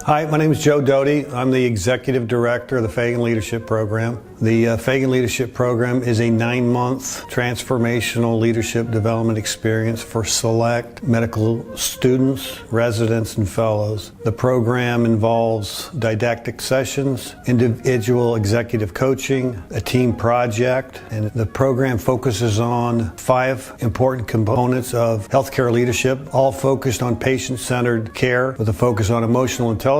Hi, my name is Joe Doty. I'm the Executive Director of the Fagan Leadership Program. The Fagan Leadership Program is a 9-month transformational leadership development experience for select medical students, residents, and fellows. The program involves didactic sessions, individual executive coaching, a team project, and the program focuses on 5 important components of healthcare leadership, all focused on patient-centered care with a focus on emotional intelligence,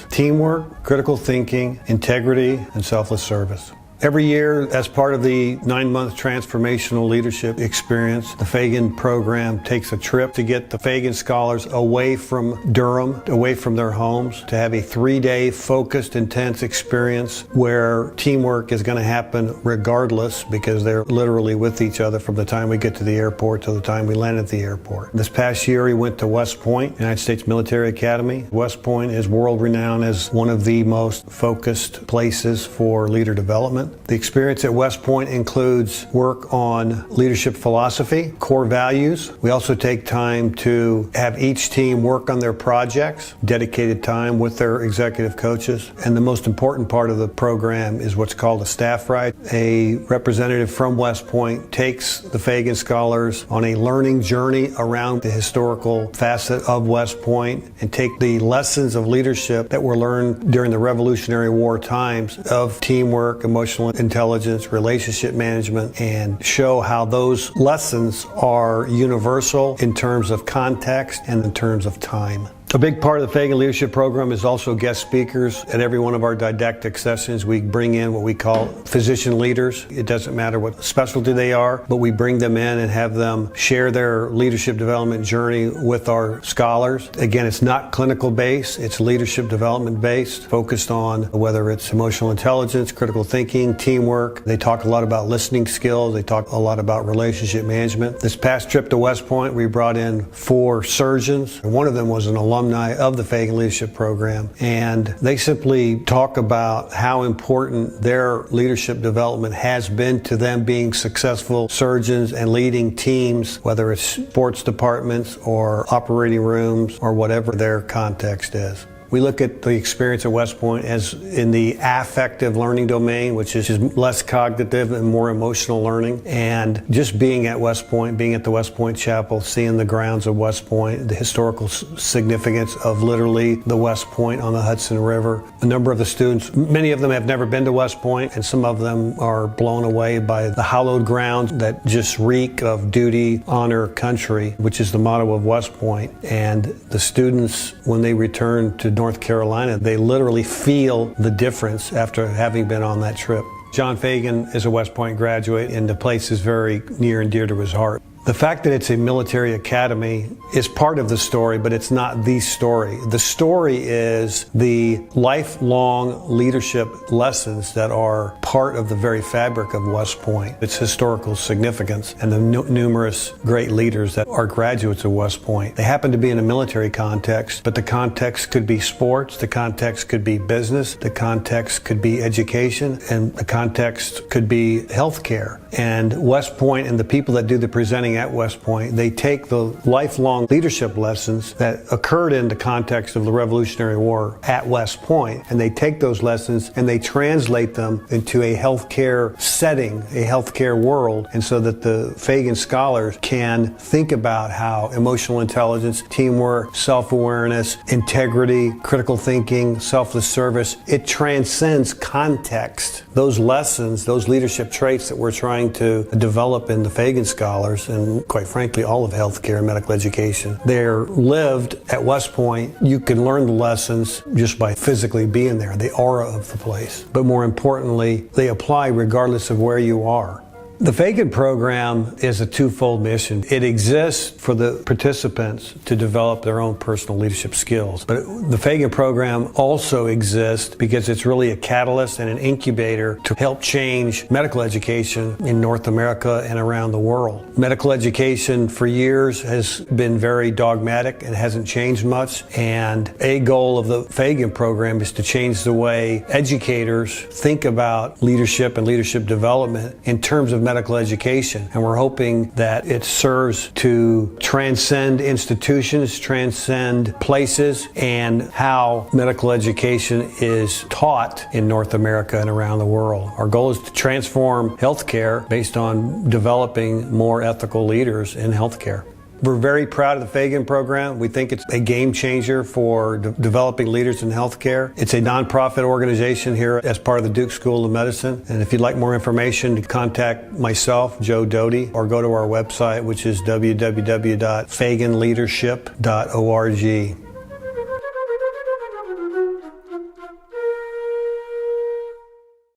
teamwork, critical thinking, integrity, and selfless service. Every year, as part of the 9-month transformational leadership experience, the Fagan program takes a trip to get the Fagan scholars away from Durham, away from their homes, to have a 3-day focused, intense experience where teamwork is going to happen regardless, because they're literally with each other from the time we get to the airport to the time we land at the airport. This past year, we went to West Point, United States Military Academy. West Point is world-renowned as one of the most focused places for leader development. The experience at West Point includes work on leadership philosophy, core values. We also take time to have each team work on their projects, dedicated time with their executive coaches. And the most important part of the program is what's called a staff ride. A representative from West Point takes the Fagan scholars on a learning journey around the historical facet of West Point and take the lessons of leadership that were learned during the Revolutionary War times of teamwork, emotional intelligence, relationship management, and show how those lessons are universal in terms of context and in terms of time. A big part of the Fagan Leadership Program is also guest speakers. At every one of our didactic sessions, we bring in what we call physician leaders. It doesn't matter what specialty they are, but we bring them in and have them share their leadership development journey with our scholars. Again, it's not clinical based, it's leadership development based, focused on whether it's emotional intelligence, critical thinking, teamwork. They talk a lot about listening skills. They talk a lot about relationship management. This past trip to West Point, we brought in 4 surgeons, and one of them was an alumni of the Fagan Leadership Program, and they simply talk about how important their leadership development has been to them being successful surgeons and leading teams, whether it's sports departments or operating rooms or whatever their context is. We look at the experience at West Point as in the affective learning domain, which is less cognitive and more emotional learning. And just being at West Point, being at the West Point Chapel, seeing the grounds of West Point, the historical significance of literally the West Point on the Hudson River. A number of the students, many of them have never been to West Point, and some of them are blown away by the hallowed grounds that just reek of duty, honor, country, which is the motto of West Point. And the students, when they return to North Carolina, they literally feel the difference after having been on that trip. John Fagan is a West Point graduate, and the place is very near and dear to his heart. The fact that it's a military academy is part of the story, but it's not the story. The story is the lifelong leadership lessons that are part of the very fabric of West Point, its historical significance, and the numerous great leaders that are graduates of West Point. They happen to be in a military context, but the context could be sports, the context could be business, the context could be education, and the context could be healthcare. And West Point and the people that do the presenting at West Point, they take the lifelong leadership lessons that occurred in the context of the Revolutionary War at West Point, and they take those lessons and they translate them into a healthcare setting, a healthcare world, and so that the Fagan scholars can think about how emotional intelligence, teamwork, self-awareness, integrity, critical thinking, selfless service, it transcends context. Those lessons, those leadership traits that we're trying to develop in the Fagan scholars, and quite frankly all of healthcare and medical education, they're lived at West Point. You can learn the lessons just by physically being there, the aura of the place. But more importantly, they apply regardless of where you are. The Fagan program is a twofold mission. It exists for the participants to develop their own personal leadership skills. But the Fagan program also exists because it's really a catalyst and an incubator to help change medical education in North America and around the world. Medical education for years has been very dogmatic and hasn't changed much. And a goal of the Fagan program is to change the way educators think about leadership and leadership development in terms of medical education. And we're hoping that it serves to transcend institutions, transcend places, and how medical education is taught in North America and around the world. Our goal is to transform healthcare based on developing more ethical leaders in healthcare. We're very proud of the Fagan program. We think it's a game changer for developing leaders in healthcare. It's a nonprofit organization here as part of the Duke School of Medicine. And if you'd like more information, contact myself, Joe Doty, or go to our website, which is www.faganleadership.org.